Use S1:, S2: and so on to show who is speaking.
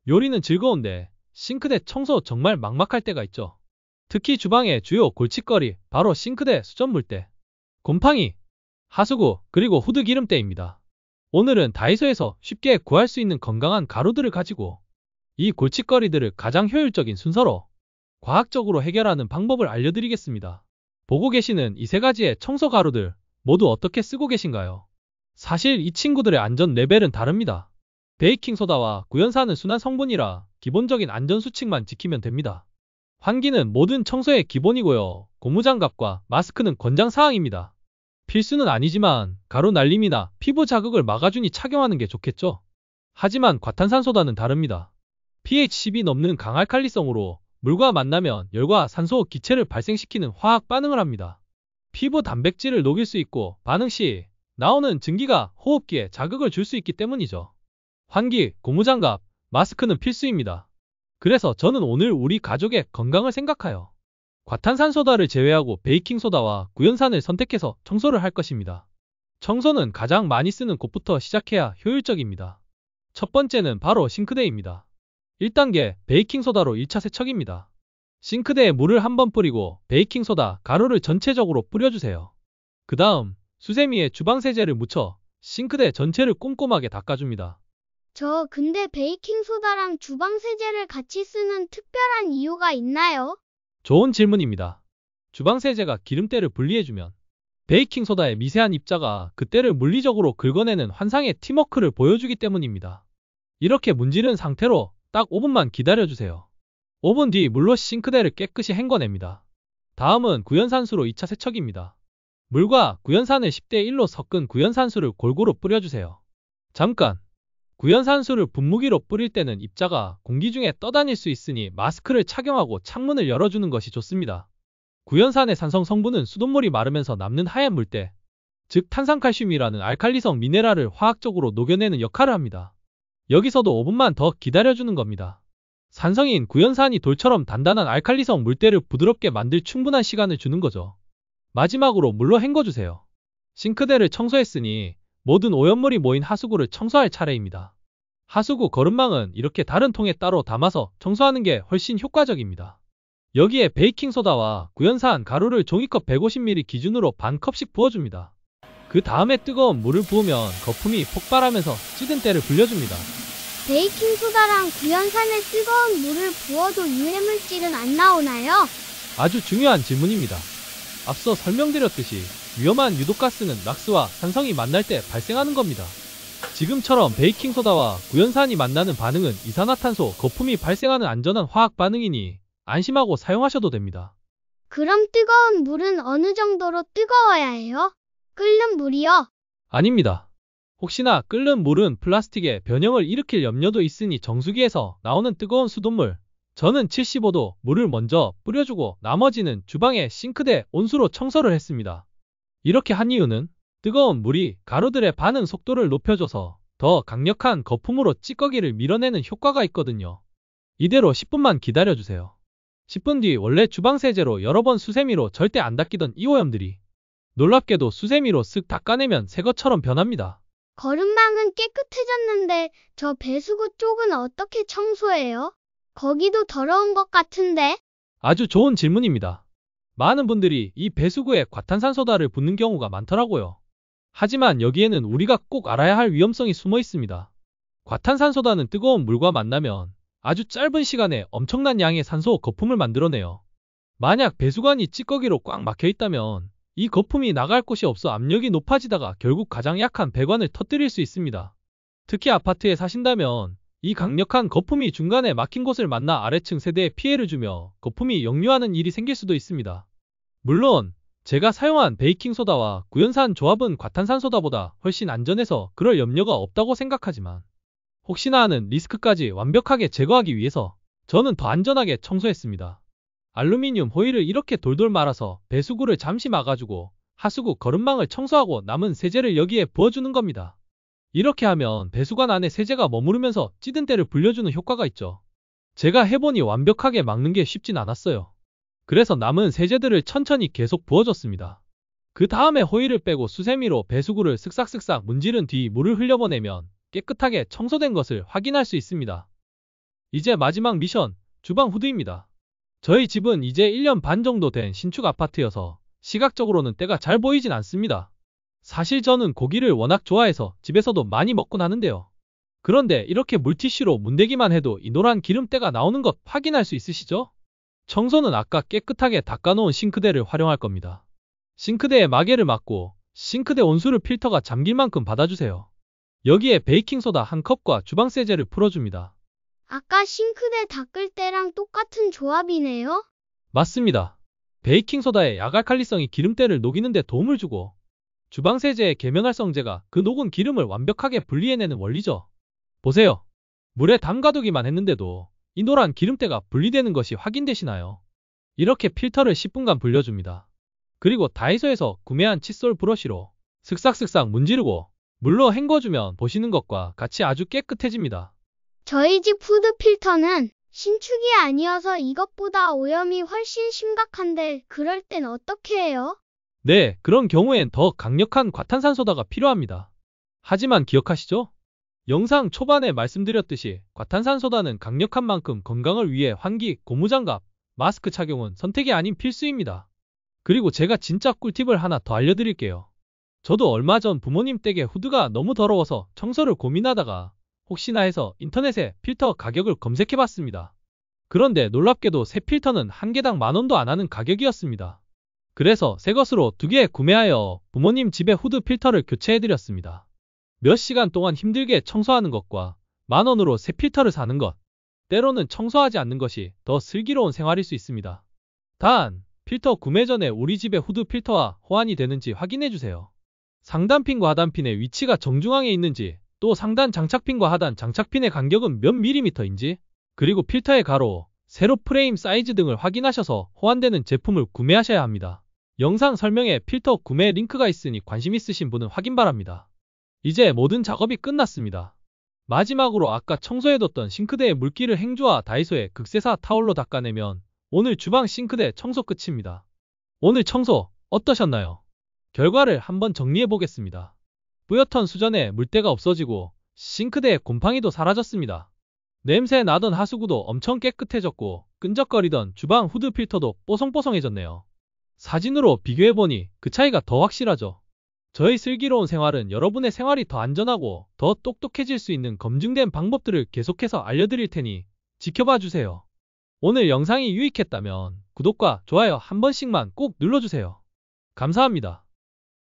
S1: 요리는 즐거운데 싱크대 청소 정말 막막할 때가 있죠. 특히 주방의 주요 골칫거리, 바로 싱크대 수전물때, 곰팡이, 하수구, 그리고 후드 기름때입니다. 오늘은 다이소에서 쉽게 구할 수 있는 건강한 가루들을 가지고 이 골칫거리들을 가장 효율적인 순서로 과학적으로 해결하는 방법을 알려드리겠습니다. 보고 계시는 이 세 가지의 청소 가루들 모두 어떻게 쓰고 계신가요? 사실 이 친구들의 안전 레벨은 다릅니다. 베이킹소다와 구연산은 순한 성분이라 기본적인 안전수칙만 지키면 됩니다. 환기는 모든 청소의 기본이고요. 고무장갑과 마스크는 권장사항입니다. 필수는 아니지만 가루 날림이나 피부 자극을 막아주니 착용하는 게 좋겠죠. 하지만 과탄산소다는 다릅니다. pH 10이 넘는 강알칼리성으로 물과 만나면 열과 산소 기체를 발생시키는 화학 반응을 합니다. 피부 단백질을 녹일 수 있고 반응 시 나오는 증기가 호흡기에 자극을 줄 수 있기 때문이죠. 환기, 고무장갑, 마스크는 필수입니다. 그래서 저는 오늘 우리 가족의 건강을 생각하여 과탄산소다를 제외하고 베이킹소다와 구연산을 선택해서 청소를 할 것입니다. 청소는 가장 많이 쓰는 곳부터 시작해야 효율적입니다. 첫 번째는 바로 싱크대입니다. 1단계 베이킹소다로 1차 세척입니다. 싱크대에 물을 한번 뿌리고 베이킹소다 가루를 전체적으로 뿌려주세요. 그 다음 수세미에 주방세제를 묻혀 싱크대 전체를 꼼꼼하게 닦아줍니다.
S2: 저 근데 베이킹소다랑 주방세제를 같이 쓰는 특별한 이유가 있나요?
S1: 좋은 질문입니다. 주방세제가 기름때를 분리해주면 베이킹소다의 미세한 입자가 그 때를 물리적으로 긁어내는 환상의 팀워크를 보여주기 때문입니다. 이렇게 문지른 상태로 딱 5분만 기다려주세요. 5분 뒤 물로 싱크대를 깨끗이 헹궈냅니다. 다음은 구연산수로 2차 세척입니다. 물과 구연산을 10대 1로 섞은 구연산수를 골고루 뿌려주세요. 잠깐! 구연산수를 분무기로 뿌릴 때는 입자가 공기 중에 떠다닐 수 있으니 마스크를 착용하고 창문을 열어주는 것이 좋습니다. 구연산의 산성 성분은 수돗물이 마르면서 남는 하얀 물때, 즉 탄산칼슘이라는 알칼리성 미네랄을 화학적으로 녹여내는 역할을 합니다. 여기서도 5분만 더 기다려주는 겁니다. 산성인 구연산이 돌처럼 단단한 알칼리성 물때를 부드럽게 만들 충분한 시간을 주는 거죠. 마지막으로 물로 헹궈주세요. 싱크대를 청소했으니 모든 오염물이 모인 하수구를 청소할 차례입니다. 하수구 거름망은 이렇게 다른 통에 따로 담아서 청소하는 게 훨씬 효과적입니다. 여기에 베이킹소다와 구연산 가루를 종이컵 150ml 기준으로 반 컵씩 부어줍니다. 그 다음에 뜨거운 물을 부으면 거품이 폭발하면서 찌든 때를 불려줍니다.
S2: 베이킹소다랑 구연산에 뜨거운 물을 부어도 유해물질은 안 나오나요?
S1: 아주 중요한 질문입니다. 앞서 설명드렸듯이 위험한 유독가스는 낙스와 산성이 만날 때 발생하는 겁니다. 지금처럼 베이킹소다와 구연산이 만나는 반응은 이산화탄소, 거품이 발생하는 안전한 화학 반응이니 안심하고 사용하셔도 됩니다.
S2: 그럼 뜨거운 물은 어느 정도로 뜨거워야 해요? 끓는 물이요?
S1: 아닙니다. 혹시나 끓는 물은 플라스틱에 변형을 일으킬 염려도 있으니 정수기에서 나오는 뜨거운 수돗물, 저는 75도 물을 먼저 뿌려주고 나머지는 주방의 싱크대 온수로 청소를 했습니다. 이렇게 한 이유는 뜨거운 물이 가루들의 반응 속도를 높여줘서 더 강력한 거품으로 찌꺼기를 밀어내는 효과가 있거든요. 이대로 10분만 기다려주세요. 10분 뒤 원래 주방세제로 여러 번 수세미로 절대 안 닦이던 이 오염들이 놀랍게도 수세미로 쓱 닦아내면 새 것처럼 변합니다.
S2: 거름망은 깨끗해졌는데 저 배수구 쪽은 어떻게 청소해요? 거기도 더러운 것 같은데?
S1: 아주 좋은 질문입니다. 많은 분들이 이 배수구에 과탄산소다를 붓는 경우가 많더라고요. 하지만 여기에는 우리가 꼭 알아야 할 위험성이 숨어 있습니다. 과탄산소다는 뜨거운 물과 만나면 아주 짧은 시간에 엄청난 양의 산소 거품을 만들어내요. 만약 배수관이 찌꺼기로 꽉 막혀 있다면 이 거품이 나갈 곳이 없어 압력이 높아지다가 결국 가장 약한 배관을 터뜨릴 수 있습니다. 특히 아파트에 사신다면 이 강력한 거품이 중간에 막힌 곳을 만나 아래층 세대에 피해를 주며 거품이 역류하는 일이 생길 수도 있습니다. 물론 제가 사용한 베이킹소다와 구연산 조합은 과탄산소다보다 훨씬 안전해서 그럴 염려가 없다고 생각하지만 혹시나 하는 리스크까지 완벽하게 제거하기 위해서 저는 더 안전하게 청소했습니다. 알루미늄 호일을 이렇게 돌돌 말아서 배수구를 잠시 막아주고 하수구 거름망을 청소하고 남은 세제를 여기에 부어주는 겁니다. 이렇게 하면 배수관 안에 세제가 머무르면서 찌든 때를 불려주는 효과가 있죠. 제가 해보니 완벽하게 막는 게 쉽진 않았어요. 그래서 남은 세제들을 천천히 계속 부어줬습니다. 그 다음에 호일을 빼고 수세미로 배수구를 쓱싹쓱싹 문지른 뒤 물을 흘려보내면 깨끗하게 청소된 것을 확인할 수 있습니다. 이제 마지막 미션, 주방 후드입니다. 저희 집은 이제 1년 반 정도 된 신축 아파트여서 시각적으로는 때가 잘 보이진 않습니다. 사실 저는 고기를 워낙 좋아해서 집에서도 많이 먹곤 하는데요. 그런데 이렇게 물티슈로 문대기만 해도 이 노란 기름때가 나오는 것 확인할 수 있으시죠? 청소는 아까 깨끗하게 닦아놓은 싱크대를 활용할 겁니다. 싱크대에 마개를 막고 싱크대 온수를 필터가 잠길 만큼 받아주세요. 여기에 베이킹소다 1컵과 주방세제를 풀어줍니다.
S2: 아까 싱크대 닦을 때랑 똑같은 조합이네요?
S1: 맞습니다. 베이킹소다의 약알칼리성이 기름때를 녹이는 데 도움을 주고 주방세제의 계면활성제가 그 녹은 기름을 완벽하게 분리해내는 원리죠. 보세요. 물에 담가두기만 했는데도 이 노란 기름때가 분리되는 것이 확인되시나요? 이렇게 필터를 10분간 불려줍니다. 그리고 다이소에서 구매한 칫솔 브러쉬로 슥싹슥싹 문지르고 물로 헹궈주면 보시는 것과 같이 아주 깨끗해집니다.
S2: 저희 집 후드 필터는 신축이 아니어서 이것보다 오염이 훨씬 심각한데 그럴 땐 어떻게 해요?
S1: 네, 그런 경우엔 더 강력한 과탄산소다가 필요합니다. 하지만 기억하시죠? 영상 초반에 말씀드렸듯이 과탄산소다는 강력한 만큼 건강을 위해 환기, 고무장갑, 마스크 착용은 선택이 아닌 필수입니다. 그리고 제가 진짜 꿀팁을 하나 더 알려드릴게요. 저도 얼마 전 부모님 댁에 후드가 너무 더러워서 청소를 고민하다가 혹시나 해서 인터넷에 필터 가격을 검색해봤습니다. 그런데 놀랍게도 새 필터는 한 개당 10,000원도 안 하는 가격이었습니다. 그래서 새 것으로 2개 구매하여 부모님 집에 후드 필터를 교체해드렸습니다. 몇 시간 동안 힘들게 청소하는 것과 10,000원으로 새 필터를 사는 것, 때로는 청소하지 않는 것이 더 슬기로운 생활일 수 있습니다. 단, 필터 구매 전에 우리 집의 후드 필터와 호환이 되는지 확인해주세요. 상단핀과 하단핀의 위치가 정중앙에 있는지, 또 상단 장착핀과 하단 장착핀의 간격은 몇 밀리미터인지, 그리고 필터의 가로, 세로 프레임 사이즈 등을 확인하셔서 호환되는 제품을 구매하셔야 합니다. 영상 설명에 필터 구매 링크가 있으니 관심 있으신 분은 확인 바랍니다. 이제 모든 작업이 끝났습니다. 마지막으로 아까 청소해뒀던 싱크대의 물기를 행주와 다이소의 극세사 타올로 닦아내면 오늘 주방 싱크대 청소 끝입니다. 오늘 청소 어떠셨나요? 결과를 한번 정리해 보겠습니다. 뿌옇던 수전에 물때가 없어지고 싱크대의 곰팡이도 사라졌습니다. 냄새 나던 하수구도 엄청 깨끗해졌고 끈적거리던 주방 후드 필터도 뽀송뽀송해졌네요. 사진으로 비교해보니 그 차이가 더 확실하죠. 저희 슬기로운 생활은 여러분의 생활이 더 안전하고 더 똑똑해질 수 있는 검증된 방법들을 계속해서 알려드릴 테니 지켜봐 주세요. 오늘 영상이 유익했다면 구독과 좋아요 한 번씩만 꼭 눌러주세요. 감사합니다.